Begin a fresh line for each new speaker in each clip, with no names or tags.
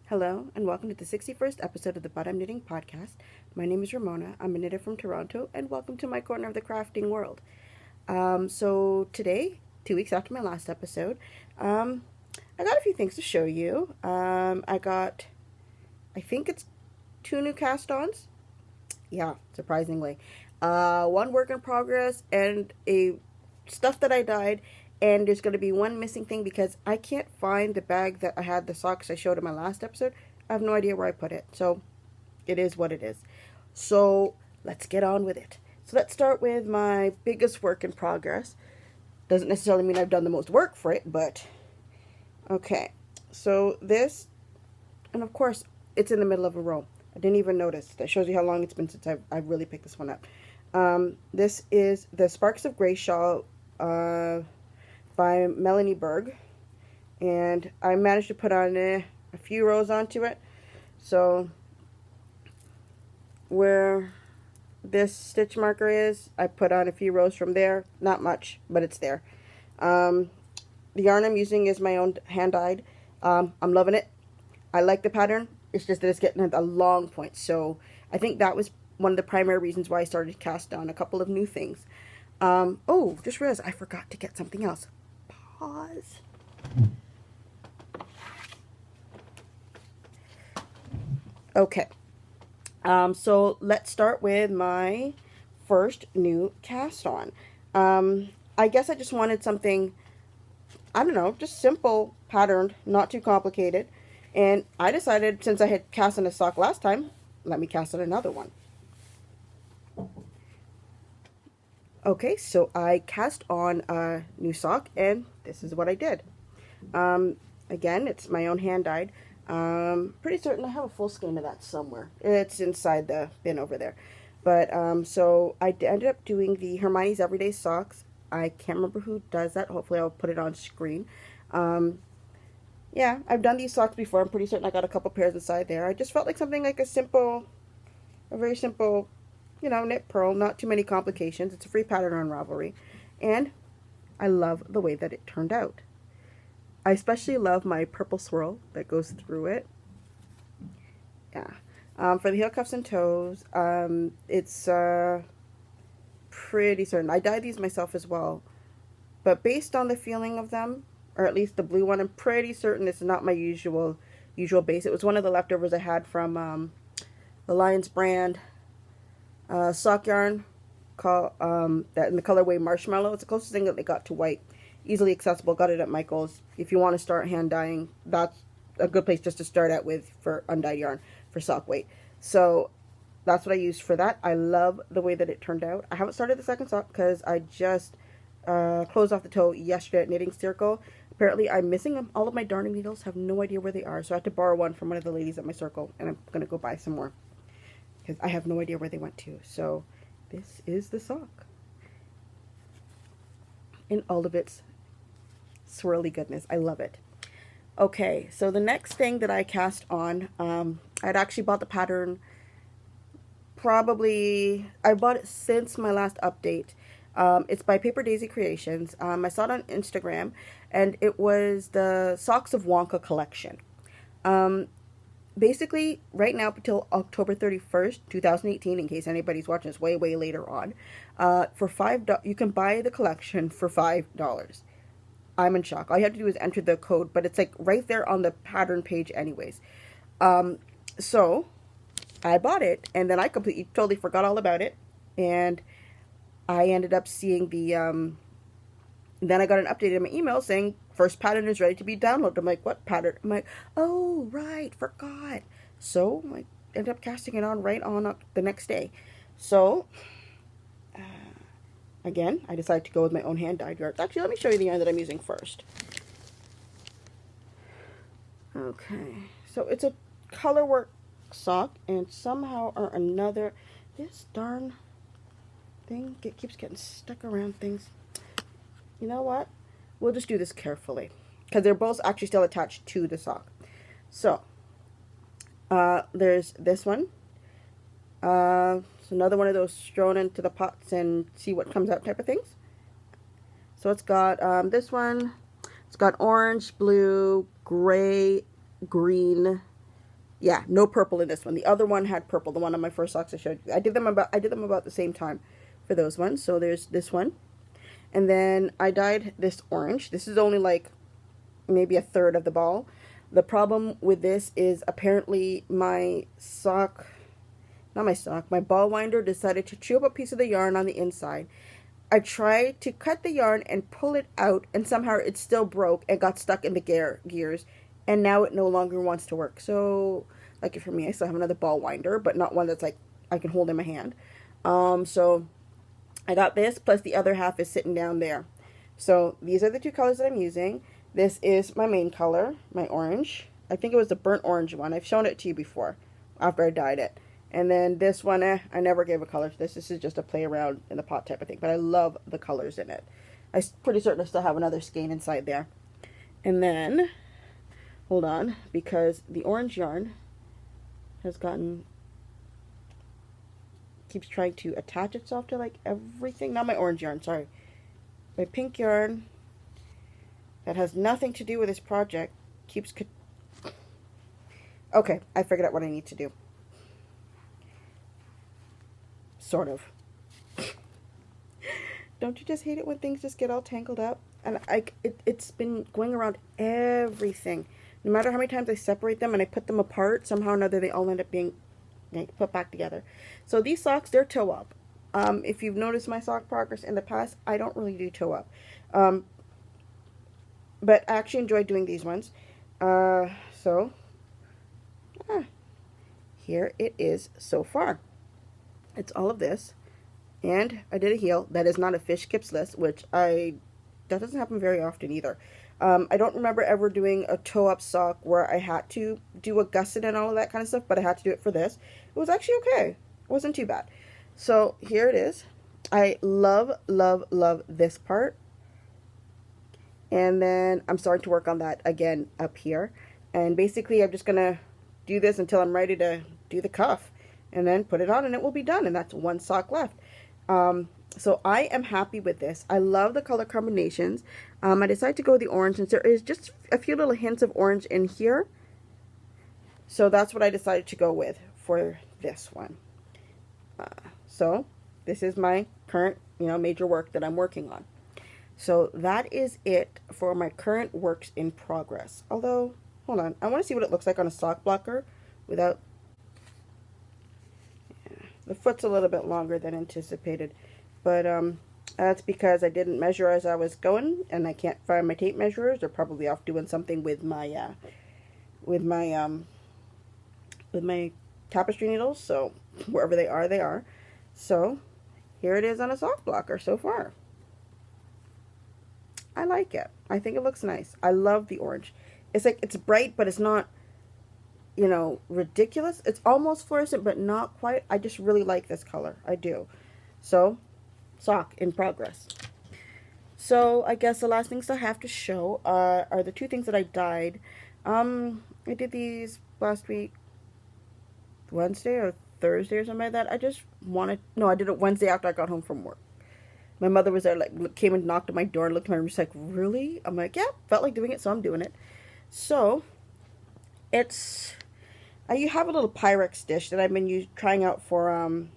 Hello, and welcome to the 61st episode of the But I'm Knitting podcast. My name is Ramona. I'm a knitter from Toronto, and welcome to my corner of the crafting world. So today, 2 weeks after my last episode, I got a few things to show you. I think it's 2 new cast-ons. Yeah, surprisingly. One work in progress and a stuff that I dyed. And there's going to be one missing thing because I can't find the bag that I had the socks I showed in my last episode. I have no idea where I put it. So it is what it is. So let's get on with it. So let's start with my biggest work in progress. Doesn't necessarily mean I've done the most work for it, but okay. So this, and of course, it's in the middle of a row. I didn't even notice. That shows you how long it's been since I've really picked this one up. This is the Sparks of Grey shawl by Melanie Berg, and I managed to put on a few rows onto it. So where this stitch marker is, I put on a few rows from there. Not much, but it's there. The yarn I'm using is my own hand-dyed. I'm loving it. I like the pattern. It's just that it's getting at a long point. So I think that was one of the primary reasons why I started to cast on a couple of new things. Oh, just realized I forgot to get something else. Pause. Okay. So let's start with my first new cast on. I guess I just wanted something, I don't know, just simple, patterned, not too complicated. And I decided, since I had cast on a sock last time, let me cast on another one. Okay, so I cast on a new sock, and this is what I did. Again, it's my own hand-dyed. Pretty certain I have a full skein of that somewhere. It's inside the bin over there. But, so I ended up doing the Hermione's Everyday Socks. I can't remember who does that. Hopefully I'll put it on screen. Yeah, I've done these socks before. I'm pretty certain I got a couple pairs inside there. I just felt like something like a very simple, knit purl, not too many complications. It's a free pattern on Ravelry. And I love the way that it turned out. I especially love my purple swirl that goes through it. Yeah. For the heel cuffs and toes, it's pretty certain. I dyed these myself as well. But based on the feeling of them, or at least the blue one, I'm pretty certain it's not my usual base. It was one of the leftovers I had from the Lions brand sock yarn called that in the colorway Marshmallow. It's the closest thing that they got to white. Easily accessible. Got it at Michael's. If you want to start hand dyeing, that's a good place just to start out with for undyed yarn for sock weight. So that's what I used for that. I love the way that it turned out. I haven't started the second sock because I just closed off the toe yesterday at Knitting Circle. Apparently I'm missing them. All of my darning needles, have no idea where they are, so I had to borrow one from one of the ladies at my circle, and I'm going to go buy some more because I have no idea where they went to. So this is the sock in all of its swirly goodness. I love it. Okay, so the next thing that I cast on, I'd actually bought the pattern I bought it since my last update. It's by Paper Daisy Creations. I saw it on Instagram, and it was the Socks of Wonka collection. Basically, right now, until October 31st, 2018, in case anybody's watching this way later on, for $5, you can buy the collection for $5. I'm in shock. All you have to do is enter the code, but it's like right there on the pattern page anyways. So I bought it, and then I totally forgot all about it, and I ended up seeing then I got an update in my email saying first pattern is ready to be downloaded. I'm like, what pattern? I'm like, oh right, forgot. So I ended up casting it on right on the next day. So again, I decided to go with my own hand-dyed yarn. Actually, let me show you the yarn that I'm using first. Okay, so it's a colorwork sock, and somehow or another, this darn thing keeps getting stuck around things. You know what? We'll just do this carefully, because they're both actually still attached to the sock. So, there's this one. It's another one of those thrown into the pots and see what comes out type of things. So it's got this one. It's got orange, blue, gray, green, Yeah, no purple in this one. The other one had purple. The one on my first socks I showed you. I did them about the same time for those ones. So there's this one, and then I dyed this orange. This is only like maybe a third of the ball. The problem with this is apparently my sock, not my sock, my ball winder decided to chew up a piece of the yarn on the inside. I tried to cut the yarn and pull it out, and somehow it still broke and got stuck in the gears, and now it no longer wants to work. So, like for me, I still have another ball winder, but not one that's like I can hold in my hand. So I got this, plus the other half is sitting down there. So these are the two colors that I'm using. This is my main color, my orange. I think it was the burnt orange one. I've shown it to you before after I dyed it. And then this one, I never gave a color to this. This is just a play around in the pot type of thing. But I love the colors in it. I'm pretty certain I still have another skein inside there. And then, hold on, because the orange yarn has keeps trying to attach itself to like everything. Not my orange yarn, sorry. My pink yarn that has nothing to do with this project keeps... Okay, I figured out what I need to do. Sort of. Don't you just hate it when things just get all tangled up? And it's been going around everything. No matter how many times I separate them and I put them apart, somehow or another they all end up being put back together. So these socks, they're toe up. If you've noticed my sock progress in the past, I don't really do toe up. But I actually enjoy doing these ones. Here it is so far. It's all of this, and I did a heel. That is not a fish kips list, that doesn't happen very often either. I don't remember ever doing a toe-up sock where I had to do a gusset and all of that kind of stuff, but I had to do it for this. It was actually okay. It wasn't too bad. So here it is. I love, love, love this part. And then I'm starting to work on that again up here. And basically I'm just going to do this until I'm ready to do the cuff. And then put it on and it will be done. And that's one sock left. So I am happy with this. I love the color combinations. I decided to go with the orange since there is just a few little hints of orange in here. So that's what I decided to go with for this one. So this is my current, major work that I'm working on. So that is it for my current works in progress. Although, hold on, I want to see what it looks like on a sock blocker without... The foot's a little bit longer than anticipated, but that's because I didn't measure as I was going, and I can't find my tape measurers. They're probably off doing something with my tapestry needles. So wherever they are, they are. So here it is on a sock blocker so far. I like it. I think it looks nice. I love the orange. It's like it's bright, but it's not, ridiculous. It's almost fluorescent, but not quite. I just really like this color. I do. So, sock in progress. So, I guess the last things I have to show are the two things that I dyed. I did these last week, Wednesday or Thursday or something like that. I did it Wednesday after I got home from work. My mother was there, came and knocked at my door and looked at my room. She's like, really? I'm like, yeah, felt like doing it, so I'm doing it. So, you have a little Pyrex dish that I've been trying out for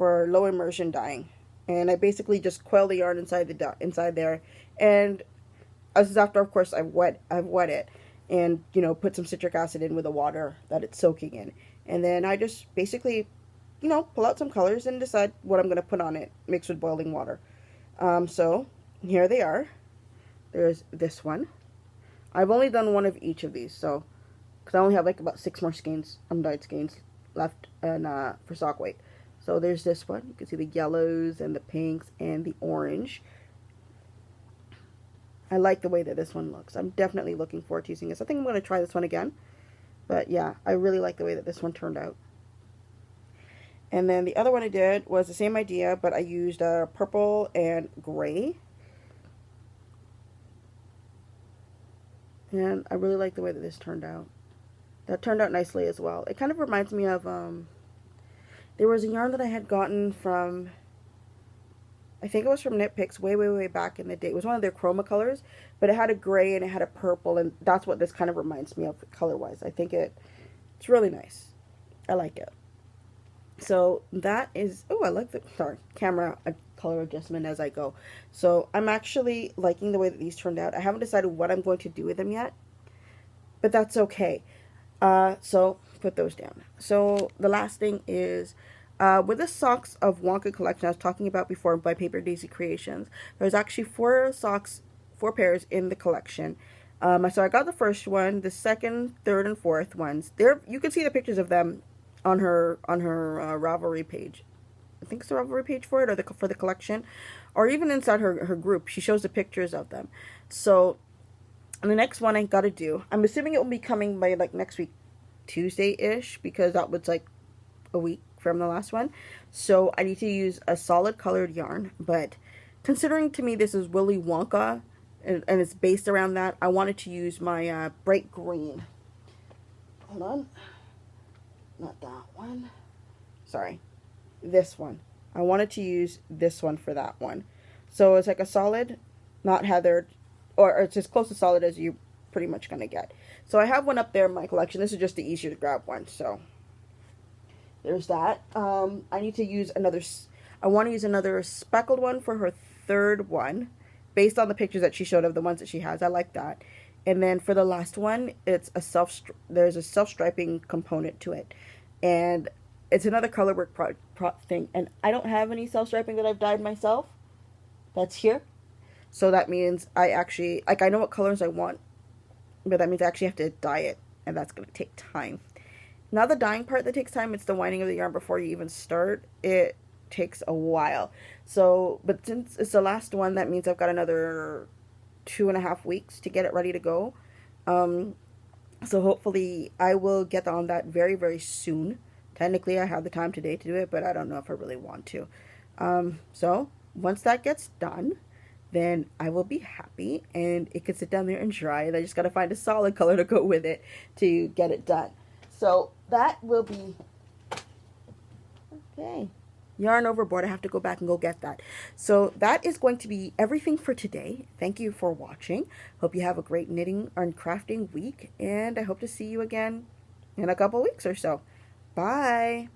low immersion dyeing, and I basically just coil the yarn inside there, and this is after, of course, I've wet it, and put some citric acid in with the water that it's soaking in, and then I just basically, pull out some colors and decide what I'm going to put on it, mixed with boiling water. So here they are. There's this one. I've only done one of each of these, so. Because I only have about 6 more skeins, dyed skeins left and for sock weight. So there's this one. You can see the yellows and the pinks and the orange. I like the way that this one looks. I'm definitely looking forward to using this. I think I'm going to try this one again. But yeah, I really like the way that this one turned out. And then the other one I did was the same idea, but I used purple and gray. And I really like the way that this turned out. That turned out nicely as well. It kind of reminds me of, there was a yarn that I had gotten from, I think it was from Knit Picks way, way, way back in the day. It was one of their chroma colors, but it had a gray and it had a purple, and that's what this kind of reminds me of color-wise. I think It's really nice. I like it. So that is, oh, I like the, sorry, camera color adjustment as I go. So I'm actually liking the way that these turned out. I haven't decided what I'm going to do with them yet, but that's okay. So put those down. So the last thing is, with the socks of Wonka collection I was talking about before by Paper Daisy Creations, there's actually 4 pairs in the collection. So I got the first one, the second, third, and fourth ones. There, you can see the pictures of them on her Ravelry page. I think it's the Ravelry page for it, or for the collection, or even inside her group. She shows the pictures of them. So, and the next one I gotta do. I'm assuming it will be coming by like next week, Tuesday-ish, because that was like a week from the last one. So I need to use a solid colored yarn, but considering to me this is Willy Wonka and it's based around that, I wanted to use my bright green. Hold on. Not that one. Sorry. This one. I wanted to use this one for that one. So it's like a solid, not heathered, or it's as close to solid as you pretty much going to get. So I have one up there in my collection. This is just the easier to grab one. So there's that. I need to use another, I want to use another speckled one for her third one, based on the pictures that she showed of the ones that she has. I like that. And then for the last one, it's a there's a self-striping component to it. And it's another color work thing. And I don't have any self-striping that I've dyed myself. That's here. So that means I actually, like, I know what colors I want, but that means I actually have to dye it. And that's going to take time. Not the dyeing part that takes time, it's the winding of the yarn before you even start. It takes a while. So, but since it's the last one, that means I've got another 2.5 weeks to get it ready to go. So hopefully I will get on that very, very soon. Technically, I have the time today to do it, but I don't know if I really want to. So once that gets done, then I will be happy and it can sit down there and dry. And I just got to find a solid color to go with it to get it done. So that will be, okay, yarn overboard. I have to go back and go get that. So that is going to be everything for today. Thank you for watching. Hope you have a great knitting and crafting week. And I hope to see you again in a couple weeks or so. Bye.